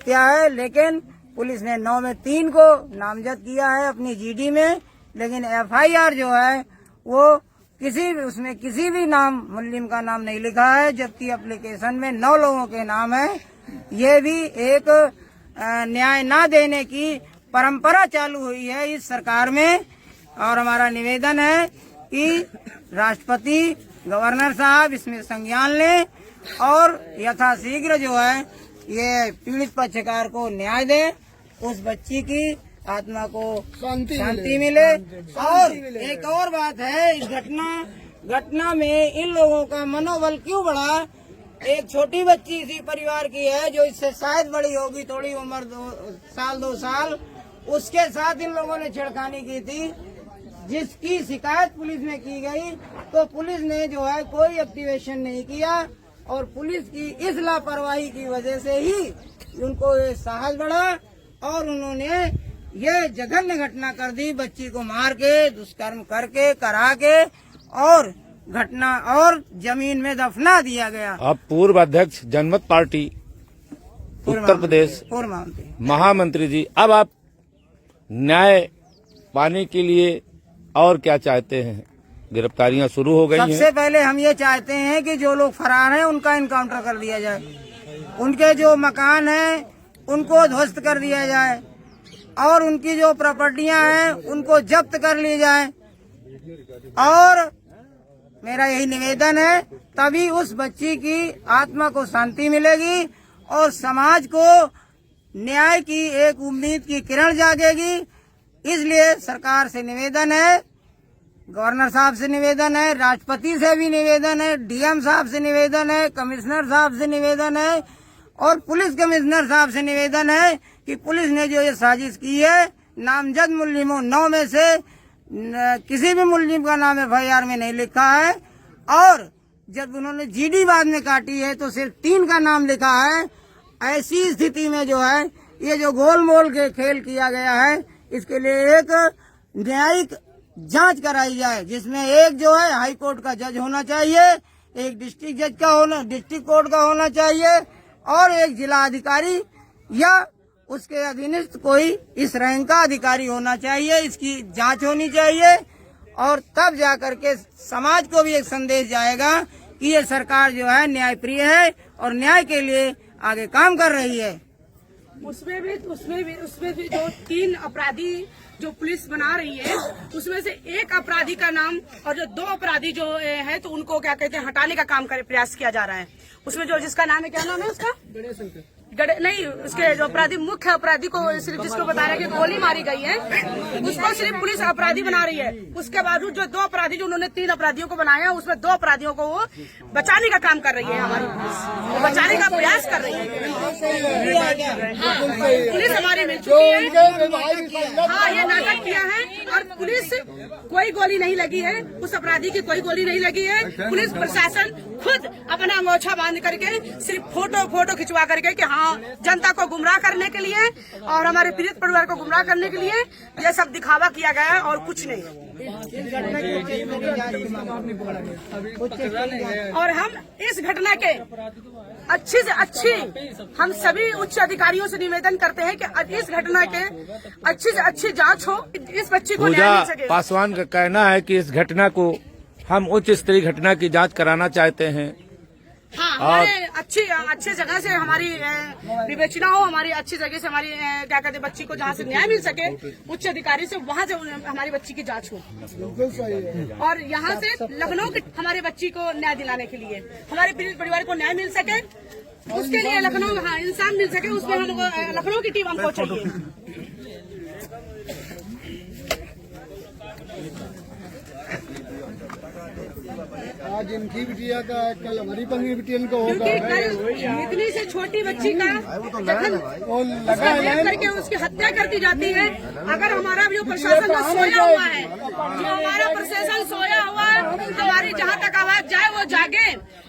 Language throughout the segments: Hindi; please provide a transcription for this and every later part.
हत्या है, लेकिन पुलिस ने 9 में 3 को नामजद किया है अपनी जीडी में, लेकिन FIR जो है वो उसमें किसी भी नाम मुल्जिम का नाम नहीं लिखा है, जबकि एप्लीकेशन में 9 लोगों के नाम है। ये भी एक न्याय ना देने की परंपरा चालू हुई है इस सरकार में। और हमारा निवेदन है कि राष्ट्रपति, गवर्नर साहब इसमें संज्ञान लें और यथाशीघ्र जो है ये पीड़ित पक्षकार को न्याय दें, उस बच्ची की आत्मा को शांति मिले। और एक और बात है, इस घटना में इन लोगों का मनोबल क्यों बढ़ा। एक छोटी बच्ची इसी परिवार की है जो इससे शायद बड़ी होगी, थोड़ी उम्र 2 साल, उसके साथ इन लोगों ने छेड़खानी की थी, जिसकी शिकायत पुलिस में की गई। तो पुलिस ने जो है कोई एक्टिवेशन नहीं किया और पुलिस की इस लापरवाही की वजह से ही उनको ये साहस बढ़ा और उन्होंने ये जघन्य घटना कर दी, बच्ची को मार के, दुष्कर्म करके, करा के और घटना और जमीन में दफना दिया गया। अब पूर्व अध्यक्ष जनमत पार्टी उत्तर प्रदेश महामंत्री जी, अब आप न्याय पाने के लिए और क्या चाहते हैं? गिरफ्तारियां शुरू हो गई हैं। सबसे पहले हम ये चाहते हैं कि जो लोग फरार हैं उनका इनकाउंटर कर दिया जाए, उनके जो मकान हैं उनको ध्वस्त कर दिया जाए और उनकी जो प्रॉपर्टियां हैं उनको जब्त कर ली जाए। और मेरा यही निवेदन है, तभी उस बच्ची की आत्मा को शांति मिलेगी और समाज को न्याय की एक उम्मीद की किरण जागेगी। इसलिए सरकार से निवेदन है, गवर्नर साहब से निवेदन है, राष्ट्रपति से भी निवेदन है, DM साहब से निवेदन है, कमिश्नर साहब से निवेदन है और पुलिस कमिश्नर साहब से निवेदन है कि पुलिस ने जो ये साजिश की है, नामजद मुल्जिमों 9 में से किसी भी मुल्जिम का नाम FIR में नहीं लिखा है और जब उन्होंने GD बाद में काटी है तो सिर्फ 3 का नाम लिखा है। ऐसी स्थिति में जो है ये जो गोलमोल के खेल किया गया है, इसके लिए एक न्यायिक जांच कराई जाए, जिसमें एक जो है हाई कोर्ट का जज होना चाहिए, एक डिस्ट्रिक्ट कोर्ट का होना चाहिए और एक जिला अधिकारी या उसके अधीनस्थ कोई इस रैंक का अधिकारी होना चाहिए। इसकी जांच होनी चाहिए और तब जाकर के समाज को भी एक संदेश जाएगा कि ये सरकार जो है न्यायप्रिय है और न्याय के लिए आगे काम कर रही है। उसमें भी जो 3 अपराधी जो पुलिस बना रही है, उसमें से एक अपराधी का नाम और जो 2 अपराधी जो है तो उनको क्या कहते हैं हटाने का काम प्रयास किया जा रहा है। उसमें जो जिसका नाम है, क्या नाम है उसका? नहीं, उसके जो अपराधी, मुख्य अपराधी को सिर्फ जिसको बता रहे हैं कि गोली मारी गई है, उसको सिर्फ पुलिस अपराधी बना रही है। उसके बावजूद जो 2 अपराधी जो उन्होंने 3 अपराधियों को बनाया, उसमें 2 अपराधियों को वो बचाने का काम कर रही है, हमारी पुलिस वो बचाने का प्रयास कर रही है। पुलिस हमारी मिल चुकी है। हाँ, ये नाटक किया है और पुलिस कोई गोली नहीं लगी है, उस अपराधी की कोई गोली नहीं लगी है। पुलिस प्रशासन खुद अपना अंगोछा बांध करके सिर्फ फोटो खिंचवा करके कि हाँ जनता को गुमराह करने के लिए और हमारे पीड़ित परिवार को गुमराह करने के लिए ये सब दिखावा किया गया है और कुछ नहीं। और हम इस घटना के अच्छी से अच्छी हम सभी उच्च अधिकारियों से निवेदन करते हैं कि इस घटना के अच्छी से अच्छी जांच हो, इस बच्ची को न्याय मिल सके। पासवान का कहना है कि इस घटना को हम उच्च स्तरीय घटना की जांच कराना चाहते हैं। हाँ, हमारे अच्छी जगह से हमारी विवेचना हो, हमारी अच्छी जगह से हमारी क्या कहते हैं बच्ची को जहाँ से न्याय मिल सके, उच्च अधिकारी से वहाँ से हमारी बच्ची की जांच हो और यहाँ से लखनऊ की हमारे बच्ची को न्याय दिलाने के लिए, हमारे पीड़ित परिवार को न्याय मिल सके, उसके लिए लखनऊ इंसान मिल सके, उसमें हम लखनऊ की टीम हमको चाहिए। आज इनकी बिटिया का, कल हमारी पंगी बिटिया का होगा। इतनी से छोटी बच्ची का करके उसकी हत्या कर दी जाती है। अगर हमारा जो प्रशासन सोया हुआ है, जो हमारा प्रशासन सोया हुआ है, हमारी जहाँ तक आवाज जाए वो जागे।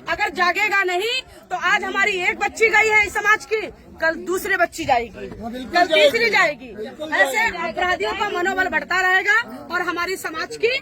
अगर जागेगा नहीं तो आज हमारी एक बच्ची गई है इस समाज की, कल दूसरी बच्ची जाएगी, कल तीसरी जाएगी। ऐसे अपराधियों का मनोबल बढ़ता रहेगा और हमारी समाज की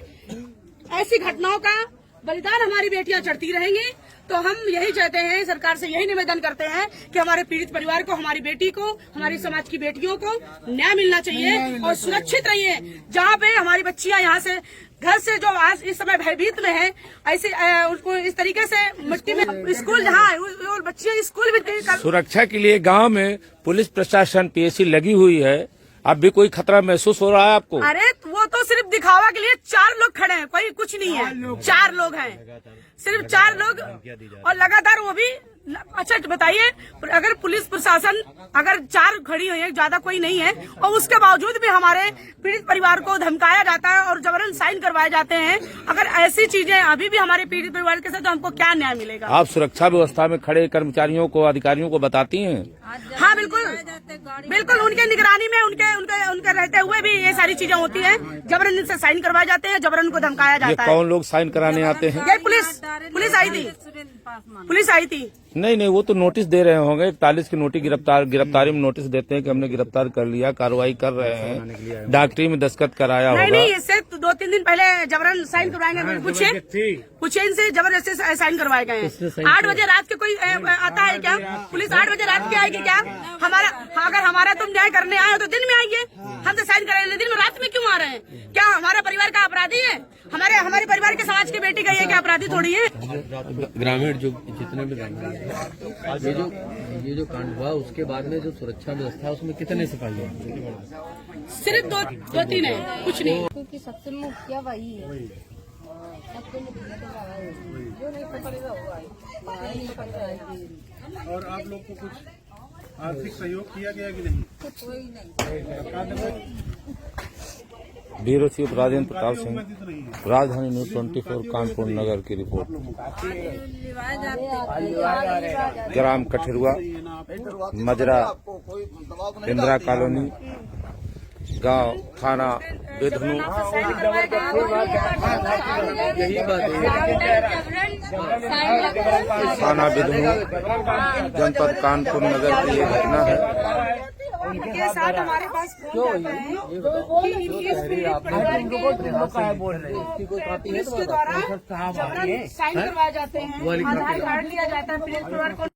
ऐसी घटनाओं का बलिदान हमारी बेटियां चढ़ती रहेंगी। तो हम यही चाहते हैं, सरकार से यही निवेदन करते हैं कि हमारे पीड़ित परिवार को, हमारी बेटी को, हमारी समाज की बेटियों को न्याय मिलना चाहिए और सुरक्षित रहिए। जहाँ पे हमारी बच्चियां यहाँ से घर से जो आज इस समय भयभीत में है, ऐसे उनको इस तरीके से मिट्टी में स्कूल जहाँ बच्चियां स्कूल भी सुरक्षा के लिए गांव में पुलिस प्रशासन पीएसी लगी हुई है। अब भी कोई खतरा महसूस हो रहा है आपको? अरे वो तो सिर्फ दिखावा के लिए 4 लोग खड़े हैं, कोई कुछ नहीं है। 4 लोग हैं, सिर्फ 4 लोग, और लगातार वो भी। अच्छा बताइए, अगर पुलिस प्रशासन अगर 4 खड़ी हुई है, ज्यादा कोई नहीं है, और उसके बावजूद भी हमारे पीड़ित परिवार को धमकाया जाता है और जबरन साइन करवाए जाते हैं। अगर ऐसी चीजें अभी भी हमारे पीड़ित परिवार के साथ, तो हमको क्या न्याय मिलेगा? आप सुरक्षा व्यवस्था में खड़े कर्मचारियों को, अधिकारियों को बताती हैं? हाँ बिल्कुल, बिल्कुल उनके निगरानी में उनके रहते हुए भी ये सारी चीजें होती है। जबरन इनसे साइन करवाए जाते हैं, जबरन उनको धमकाया जाता है। कौन लोग साइन कराने आते हैं? ये पुलिस आई थी। नहीं, वो तो नोटिस दे रहे होंगे। 41 की नोटिस गिरफ्तारी में नोटिस देते हैं कि हमने गिरफ्तार कर लिया, कार्रवाई कर रहे हैं, डॉक्टरी में दस्तखत कराया होगा। नहीं, इससे 2-3 दिन पहले जबरन साइन करवाएंगे। पूछे इनसे, जबरदस्ती साइन करवाए गए हैं। 8 बजे रात के कोई आता है क्या? पुलिस 8 बजे रात की आएगी क्या? अगर हमारा तुम न्याय करने आए हो तो दिन में आइए, हम तो साइन कराएंगे। दिन में रात में क्यों आ रहे हैं? क्या हमारे परिवार का अपराधी है? हमारे परिवार के समाज की बेटी गई है, क्या अपराधी थोड़ी है? ग्रामीण जो जितने भी ग्रामीण ये जो कांड हुआ, उसके बाद में जो सुरक्षा व्यवस्था, उसमें कितने सिपाही हैं? सिर्फ 2-3 है, कुछ नहीं। क्योंकि सबसे मुखिया वही है, सबसे मुखिया तो वही है। जो नहीं पकड़ेगा वो और आप लोग को कुछ आर्थिक सहयोग किया गया कि नहीं? कोई नहीं। ब्यूरो चीफ राजेंद्र प्रताप सिंह, राजधानी न्यूज 24 कानपुर नगर की रिपोर्ट। ग्राम कठिरुआ, मजरा, इंदिरा कॉलोनी, गांव, थाना बेधनु, थाना बेधनु, जनपद कानपुर नगर की ये घटना है। उनके साथ हमारे पास फोन करते हैं कि इनकी पुलिस के द्वारा जबरन साइन करवाए जाते हैं, आधार कार्ड लिया जाता है पीड़ित परिवार को।